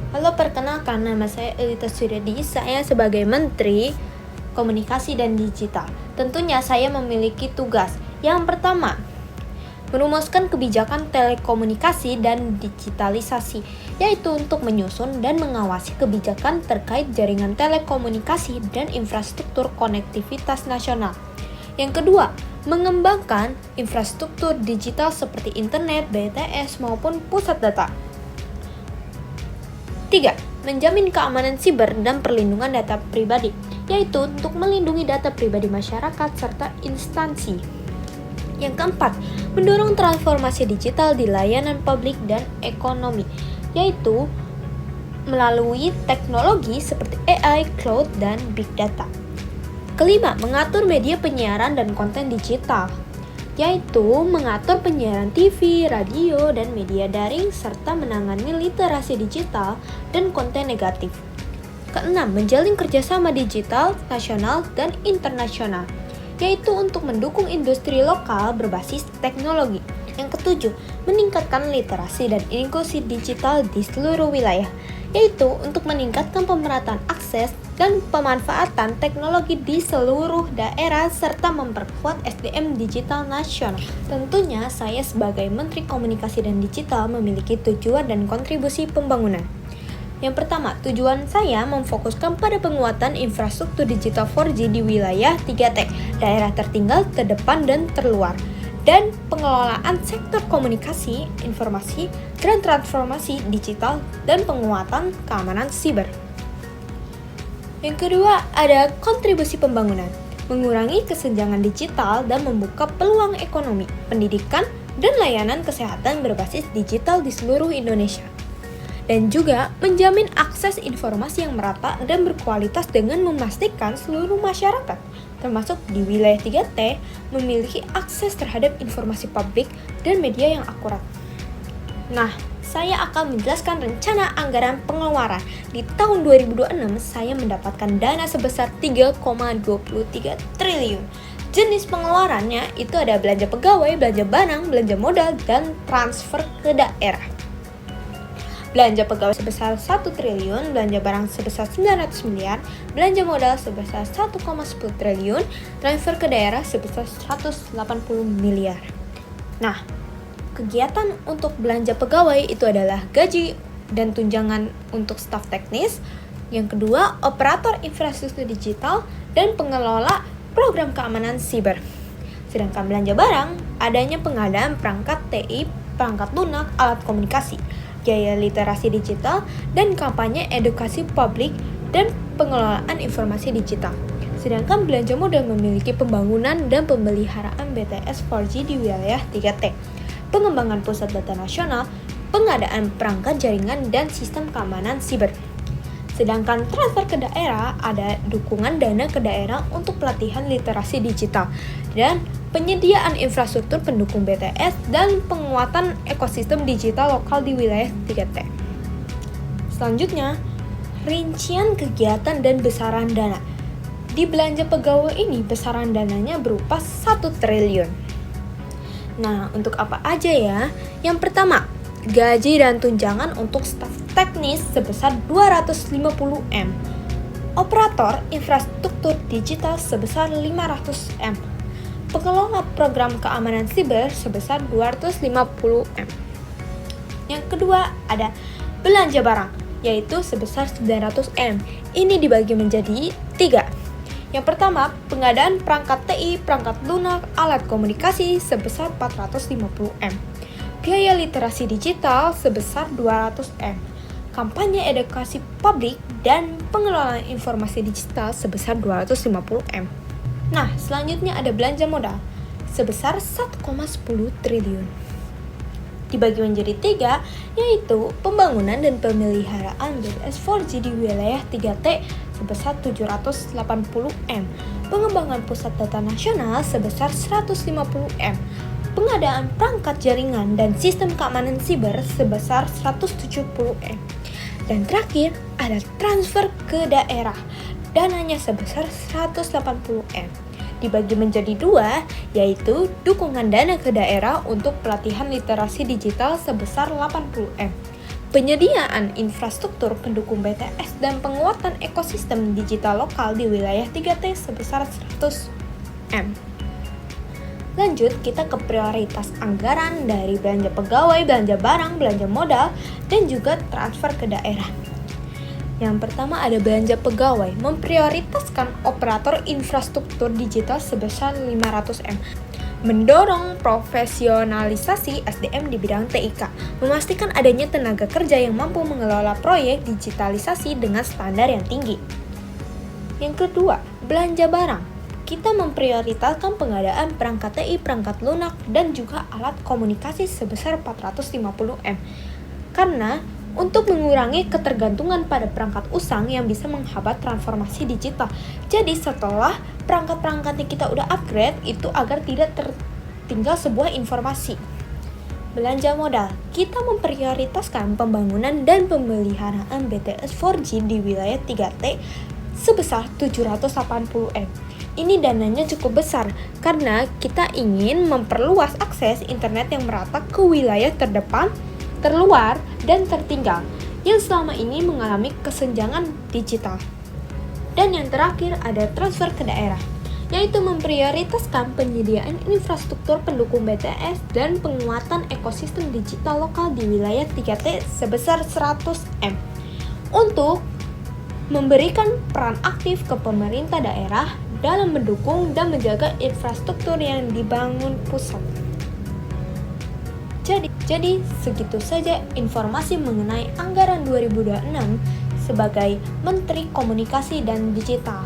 Halo, perkenalkan nama saya Elita Suryadi. Saya sebagai Menteri Komunikasi dan Digital. Tentunya saya memiliki tugas. Yang pertama, merumuskan kebijakan telekomunikasi dan digitalisasi, yaitu untuk menyusun dan mengawasi kebijakan terkait jaringan telekomunikasi dan infrastruktur konektivitas nasional. Yang kedua, mengembangkan infrastruktur digital seperti internet, BTS, maupun pusat data. 3. Menjamin keamanan siber dan perlindungan data pribadi, yaitu untuk melindungi data pribadi masyarakat serta instansi. Yang keempat, mendorong transformasi digital di layanan publik dan ekonomi, yaitu melalui teknologi seperti AI, cloud, dan big data. Kelima, mengatur media penyiaran dan konten digital, yaitu mengatur penyiaran TV, radio, dan media daring, serta menangani literasi digital dan konten negatif. Keenam, menjalin kerjasama digital nasional dan internasional, yaitu untuk mendukung industri lokal berbasis teknologi. Yang ketujuh, meningkatkan literasi dan inklusi digital di seluruh wilayah, yaitu untuk meningkatkan pemerataan akses dan pemanfaatan teknologi di seluruh daerah serta memperkuat SDM digital nasional. Tentunya saya sebagai Menteri Komunikasi dan Digital memiliki tujuan dan kontribusi pembangunan. Yang pertama, tujuan saya memfokuskan pada penguatan infrastruktur digital 4G di wilayah 3T, daerah tertinggal, terdepan, dan terluar, dan pengelolaan sektor komunikasi, informasi, dan transformasi digital, dan penguatan keamanan siber. Yang kedua, ada kontribusi pembangunan, mengurangi kesenjangan digital dan membuka peluang ekonomi, pendidikan, dan layanan kesehatan berbasis digital di seluruh Indonesia. Dan juga menjamin akses informasi yang merata dan berkualitas dengan memastikan seluruh masyarakat, termasuk di wilayah 3T, memiliki akses terhadap informasi publik dan media yang akurat. Nah, saya akan menjelaskan rencana anggaran pengeluaran. Di tahun 2026, saya mendapatkan dana sebesar 3,23 triliun. Jenis pengeluarannya itu ada belanja pegawai, belanja barang, belanja modal, dan transfer ke daerah. Belanja pegawai sebesar 1 triliun, belanja barang sebesar 900 miliar, belanja modal sebesar 1,10 triliun, transfer ke daerah sebesar 180 miliar. Nah, kegiatan untuk belanja pegawai itu adalah gaji dan tunjangan untuk staf teknis. Yang kedua, operator infrastruktur digital dan pengelola program keamanan siber. Sedangkan belanja barang, adanya pengadaan perangkat TI, perangkat lunak, alat komunikasi, biaya literasi digital, dan kampanye edukasi publik dan pengelolaan informasi digital. Sedangkan belanja modal memiliki pembangunan dan pemeliharaan BTS 4G di wilayah 3T, pengembangan pusat data nasional, pengadaan perangkat jaringan, dan sistem keamanan siber. Sedangkan transfer ke daerah ada dukungan dana ke daerah untuk pelatihan literasi digital dan penyediaan infrastruktur pendukung BTS dan penguatan ekosistem digital lokal di wilayah 3T. Selanjutnya, rincian kegiatan dan besaran dana. Di belanja pegawai ini besaran dananya berupa 1 triliun. Nah, untuk apa aja ya? Yang pertama, gaji dan tunjangan untuk staf teknis sebesar 250 M. Operator infrastruktur digital sebesar 500 M. Pengelola program keamanan siber sebesar 250 M. Yang kedua, ada belanja barang, yaitu sebesar 900 M. Ini dibagi menjadi 3. Yang pertama, pengadaan perangkat TI, perangkat lunak, alat komunikasi sebesar 450 M. Biaya literasi digital sebesar 200 M. Kampanye edukasi publik dan pengelolaan informasi digital sebesar 250 M. Nah, selanjutnya ada belanja modal sebesar 1,10 triliun. Dibagi menjadi 3, yaitu pembangunan dan pemeliharaan BTS 4G di wilayah 3T sebesar 780 M, pengembangan pusat data nasional sebesar 150 M, pengadaan perangkat jaringan dan sistem keamanan siber sebesar 170 M. Dan terakhir, ada transfer ke daerah, dananya sebesar 180 M. Dibagi menjadi 2, yaitu dukungan dana ke daerah untuk pelatihan literasi digital sebesar 80 M. penyediaan infrastruktur pendukung BTS, dan penguatan ekosistem digital lokal di wilayah 3T sebesar 100 M. Lanjut, kita ke prioritas anggaran dari belanja pegawai, belanja barang, belanja modal, dan juga transfer ke daerah. Yang pertama ada belanja pegawai, memprioritaskan operator infrastruktur digital sebesar 500 M. Mendorong profesionalisasi SDM di bidang TIK, memastikan adanya tenaga kerja yang mampu mengelola proyek digitalisasi dengan standar yang tinggi. Yang kedua, belanja barang. Kita memprioritaskan pengadaan perangkat TI, perangkat lunak, dan juga alat komunikasi sebesar 450 M. Karena untuk mengurangi ketergantungan pada perangkat usang yang bisa menghambat transformasi digital. Jadi setelah perangkat-perangkatnya kita udah upgrade, itu agar tidak tertinggal sebuah informasi. Belanja modal, kita memprioritaskan pembangunan dan pemeliharaan BTS 4G di wilayah 3T sebesar 780 M. Ini dananya cukup besar karena kita ingin memperluas akses internet yang merata ke wilayah terdepan, terluar, dan tertinggal yang selama ini mengalami kesenjangan digital. Dan yang terakhir ada transfer ke daerah, yaitu memprioritaskan penyediaan infrastruktur pendukung BTS dan penguatan ekosistem digital lokal di wilayah 3T sebesar 100 M untuk memberikan peran aktif ke pemerintah daerah dalam mendukung dan menjaga infrastruktur yang dibangun pusat. Jadi segitu saja informasi mengenai anggaran 2026 sebagai Menteri Komunikasi dan Digital.